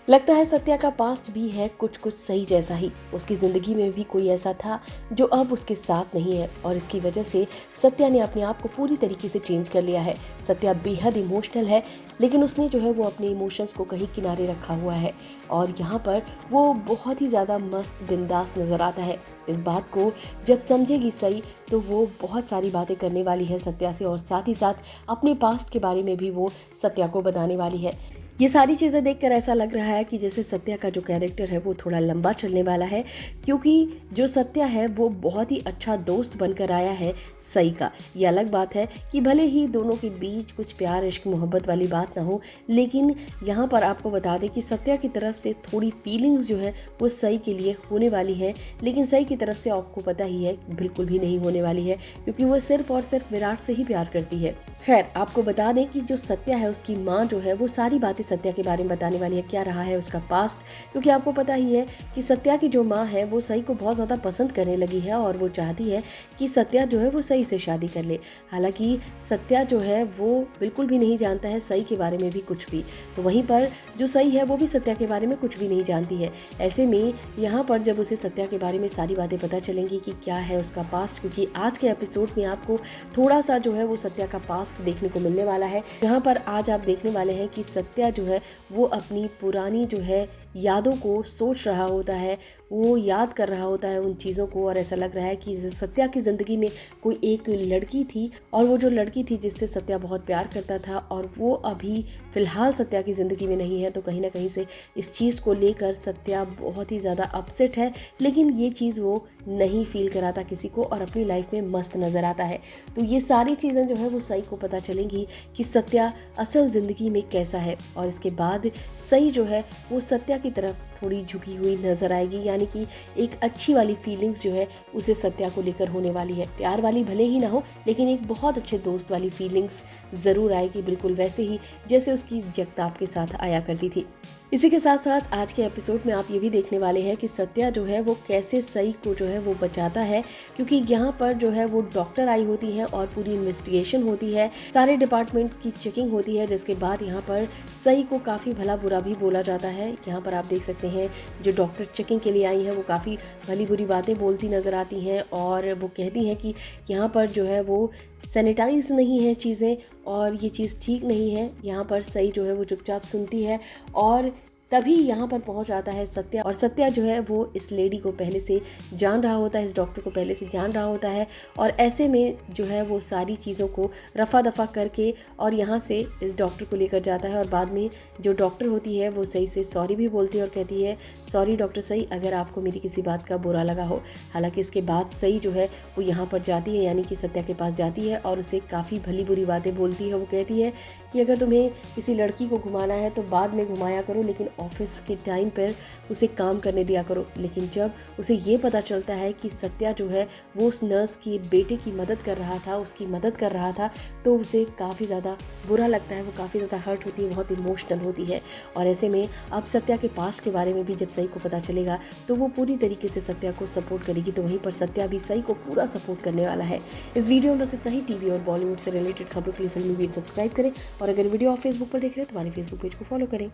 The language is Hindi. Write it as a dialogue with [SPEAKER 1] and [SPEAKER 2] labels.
[SPEAKER 1] लगता है सत्या का पास्ट भी है कुछ कुछ सही जैसा ही। उसकी जिंदगी में भी कोई ऐसा था जो अब उसके साथ नहीं है और इसकी वजह से सत्या ने अपने आप को पूरी तरीके से चेंज कर लिया है। सत्या बेहद इमोशनल है, लेकिन उसने जो है वो अपने इमोशंस को कहीं किनारे रखा हुआ है और यहाँ पर वो बहुत ही ज़्यादा मस्त बिंदास नज़र आता है। इस बात को जब समझेगी सही तो वो बहुत सारी बातें करने वाली है सत्या से और साथ ही साथ अपने पास्ट के बारे में भी वो सत्या को बताने वाली है। ये सारी चीज़ें देखकर ऐसा लग रहा है कि जैसे सत्या का जो कैरेक्टर है वो थोड़ा लंबा चलने वाला है, क्योंकि जो सत्या है वो बहुत ही अच्छा दोस्त बनकर आया है सई का। ये अलग बात है कि भले ही दोनों के बीच कुछ प्यार इश्क मोहब्बत वाली बात ना हो, लेकिन यहाँ पर आपको बता दें कि सत्या की तरफ से थोड़ी फीलिंग्स जो है वो सई के लिए होने वाली है, लेकिन सई की तरफ से आपको पता ही है बिल्कुल भी नहीं होने वाली है, क्योंकि वो सिर्फ और सिर्फ विराट से ही प्यार करती है। खैर, आपको बता दें कि जो सत्या है उसकी माँ जो है वो सारी बातें सत्या के बारे में बताने वाली है, क्या रहा है उसका पास्ट, क्योंकि आपको पता ही है कि सत्या की जो माँ है वो सई को बहुत ज़्यादा पसंद करने लगी है और वो चाहती है कि सत्या जो है वो सई से शादी कर ले। हालांकि सत्या जो है वो बिल्कुल भी नहीं जानता है सई के बारे में भी कुछ भी, तो वहीं पर जो सई है वो भी सत्या के बारे में कुछ भी नहीं जानती है। ऐसे में यहाँ पर जब उसे सत्या के बारे में सारी बातें पता चलेंगी कि क्या है उसका पास्ट, क्योंकि आज के एपिसोड में आपको थोड़ा सा जो है वो सत्या का पास्ट देखने को मिलने वाला है, जहाँ पर आज आप देखने वाले हैं कि सत्या जो है वो अपनी पुरानी जो है यादों को सोच रहा होता है, वो याद कर रहा होता है उन चीज़ों को, और ऐसा लग रहा है कि सत्या की ज़िंदगी में कोई एक लड़की थी और वो जो लड़की थी जिससे सत्या बहुत प्यार करता था और वो अभी फ़िलहाल सत्या की ज़िंदगी में नहीं है। तो कहीं ना कहीं से इस चीज़ को लेकर सत्या बहुत ही ज़्यादा अपसेट है, लेकिन ये चीज़ वो नहीं फील कराता किसी को और अपनी लाइफ में मस्त नज़र आता है। तो ये सारी चीज़ें जो है वो सई को पता चलेंगी कि सत्या असल ज़िंदगी में कैसा है, और इसके बाद सई जो है वो सत्या की तरफ थोड़ी झुकी हुई नजर आएगी, यानी कि एक अच्छी वाली फीलिंग्स जो है उसे सत्या को लेकर होने वाली है। प्यार वाली भले ही ना हो, लेकिन एक बहुत अच्छे दोस्त वाली फीलिंग्स ज़रूर आएगी, बिल्कुल वैसे ही जैसे उसकी जगताप के साथ आया करती थी। इसी के साथ साथ आज के एपिसोड में आप ये भी देखने वाले हैं कि सत्या जो है वो कैसे सई को जो है वो बचाता है, क्योंकि यहाँ पर जो है वो डॉक्टर आई होती है और पूरी इन्वेस्टिगेशन होती है, सारे डिपार्टमेंट की चेकिंग होती है, जिसके बाद यहाँ पर सई को काफ़ी भला बुरा भी बोला जाता है। यहाँ पर आप देख सकते हैं जो डॉक्टर चेकिंग के लिए आई हैं वो काफ़ी भली बुरी बातें बोलती नज़र आती हैं और वो कहती हैं कि यहाँ पर जो है वो सैनिटाइज नहीं है चीज़ें और ये चीज़ ठीक नहीं है। यहाँ पर सई जो है वो चुपचाप सुनती है और तभी यहाँ पर पहुँच आता है सत्या, और सत्या जो है वो इस लेडी को पहले से जान रहा होता है, इस डॉक्टर को पहले से जान रहा होता है, और ऐसे में जो है वो सारी चीज़ों को रफा दफा करके और यहाँ से इस डॉक्टर को लेकर जाता है। और बाद में जो डॉक्टर होती है वो सई से सॉरी भी बोलती है और कहती है, सॉरी डॉक्टर सई, अगर आपको मेरी किसी बात का बुरा लगा हो। हालांकि इसके बाद सई जो है वो यहाँ पर जाती है, यानी कि सत्या के पास जाती है और उसे काफ़ी भली बुरी बातें बोलती है। वो कहती है कि अगर तुम्हें किसी लड़की को घुमाना है तो बाद में घुमाया करो, लेकिन ऑफिस के टाइम पर उसे काम करने दिया करो। लेकिन जब उसे ये पता चलता है कि सत्या जो है वो उस नर्स की बेटे की मदद कर रहा था, उसकी मदद कर रहा था, तो उसे काफ़ी ज़्यादा बुरा लगता है, वो काफ़ी ज़्यादा हर्ट होती है, बहुत इमोशनल होती है। और ऐसे में अब सत्या के पास्ट के बारे में भी जब सई को पता चलेगा तो वो पूरी तरीके से सत्या को सपोर्ट करेगी, तो वहीं पर सत्या भी सई को पूरा सपोर्ट करने वाला है। इस वीडियो में बस इतना ही। टीवी और बॉलीवुड से रिलेटेड खबरों के लिए फिल्मी वीडियो सब्सक्राइब करें, और अगर वीडियो आप फेसबुक पर देख रहे हैं तो हमारे फेसबुक पेज को फॉलो करें।